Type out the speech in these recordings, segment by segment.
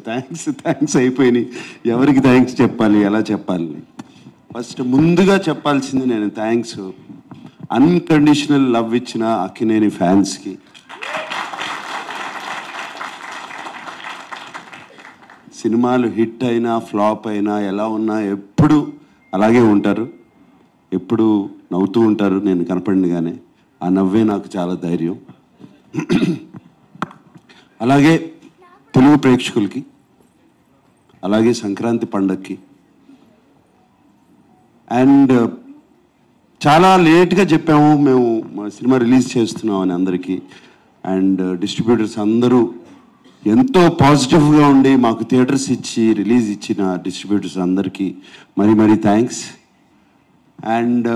Thanks అయిపోయినాయి. ఎవరికి thanks చెప్పాలి, ఎలా చెప్పాలి? ఫస్ట్ ముందుగా చెప్పాల్సింది నేను థ్యాంక్స్ అన్కండిషనల్ లవ్ ఇచ్చిన అక్కినేని ఫ్యాన్స్కి. సినిమాలు హిట్ అయినా ఫ్లాప్ అయినా ఎలా ఉన్నా ఎప్పుడు అలాగే ఉంటారు, ఎప్పుడు నవ్వుతూ ఉంటారు నేను కనపడినగానే. ఆ నవ్వే నాకు చాలా ధైర్యం. అలాగే తెలుగు ప్రేక్షకులకి, అలాగే సంక్రాంతి పండగకి. అండ్ చాలా లేట్గా చెప్పాము మేము మా సినిమా రిలీజ్ చేస్తున్నామని అందరికీ. అండ్ డిస్ట్రిబ్యూటర్స్ అందరూ ఎంతో పాజిటివ్గా ఉండి మాకు థియేటర్స్ ఇచ్చి రిలీజ్ ఇచ్చిన డిస్ట్రిబ్యూటర్స్ అందరికీ మరీ మరీ థ్యాంక్స్. అండ్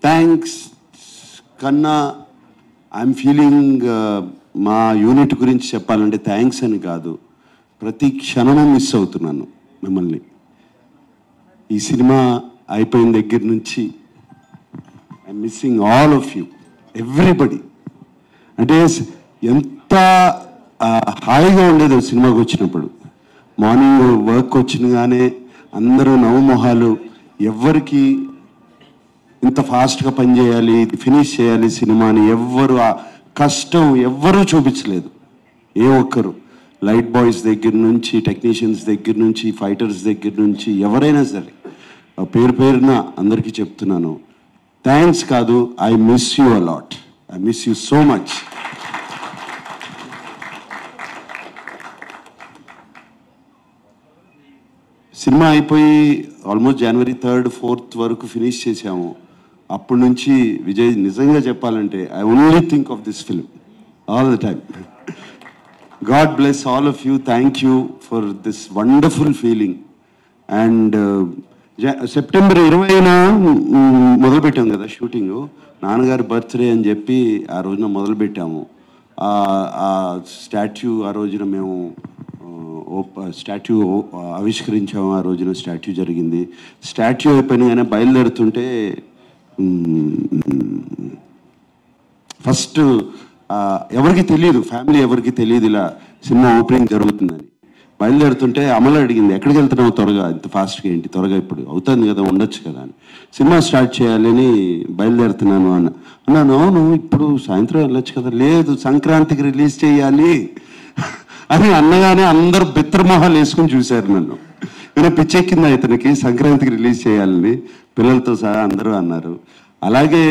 థ్యాంక్స్ కన్నా ఐఎమ్ ఫీలింగ్ మా యూనిట్ గురించి చెప్పాలంటే థ్యాంక్స్ అని కాదు, ప్రతి క్షణము మిస్ అవుతున్నాను మిమ్మల్ని. ఈ సినిమా అయిపోయిన దగ్గర నుంచి I'm missing all of you, everybody. అంటే ఎంత హాయిగా ఉండేది సినిమాకి వచ్చినప్పుడు. మార్నింగ్ వర్క్ వచ్చినగానే అందరూ నవ్వుమొహాలు, ఎవ్వరికి ఇంత ఫాస్ట్గా పనిచేయాలి, ఫినిష్ చేయాలి సినిమాని ఎవ్వరు ఆ కష్టం ఎవ్వరూ చూపించలేదు. ఏ ఒక్కరు, లైట్ బాయ్స్ దగ్గర నుంచి, టెక్నీషియన్స్ దగ్గర నుంచి, ఫైటర్స్ దగ్గర నుంచి ఎవరైనా సరే పేరు పేరున అందరికీ చెప్తున్నాను థ్యాంక్స్ కాదు, I miss you a lot, I miss you so much. Cinema అయిపోయి ఆల్మోస్ట్ జనవరి 3rd 4th వరకు ఫినిష్ చేసాము. అప్పటి నుంచి విజయ్ నిజంగా చెప్పాలంటే I only think of this film all the time. God bless all of you, thank you for this wonderful feeling. And September 20న మొదలుపెట్టాం కదా షూటింగు. నాన్నగారి బర్త్డే అని చెప్పి ఆ రోజున మొదలుపెట్టాము. ఆ స్టాచ్యూ ఆ రోజున మేము స్టాట్యూ ఆవిష్కరించాము. ఆ రోజున స్టాట్యూ జరిగింది. స్టాట్యూ అయిపోయినాగానే బయలుదేరుతుంటే ఫస్ట్ ఎవరికి తెలియదు, ఫ్యామిలీ ఎవరికి తెలియదు ఇలా సినిమా ఓపెనింగ్ జరుగుతుందని. బయలుదేరుతుంటే అమలు అడిగింది, ఎక్కడికి వెళ్తున్నావు త్వరగా, ఇంత ఫాస్ట్గా ఏంటి త్వరగా, ఇప్పుడు అవుతుంది కదా ఉండొచ్చు కదా అని. సినిమా స్టార్ట్ చేయాలని బయలుదేరుతున్నాను అన్నాను. అవును ఇప్పుడు సాయంత్రం వెళ్ళొచ్చు కదా. లేదు సంక్రాంతికి రిలీజ్ చేయాలి అని అన్నగానే అందరూ బిత్రమొహాలు వేసుకుని చూశారు నన్ను. నేను పిచ్చెక్కింది ఇతనికి సంక్రాంతికి రిలీజ్ చేయాలని, పిల్లలతో సహా అందరూ అన్నారు. అలాగే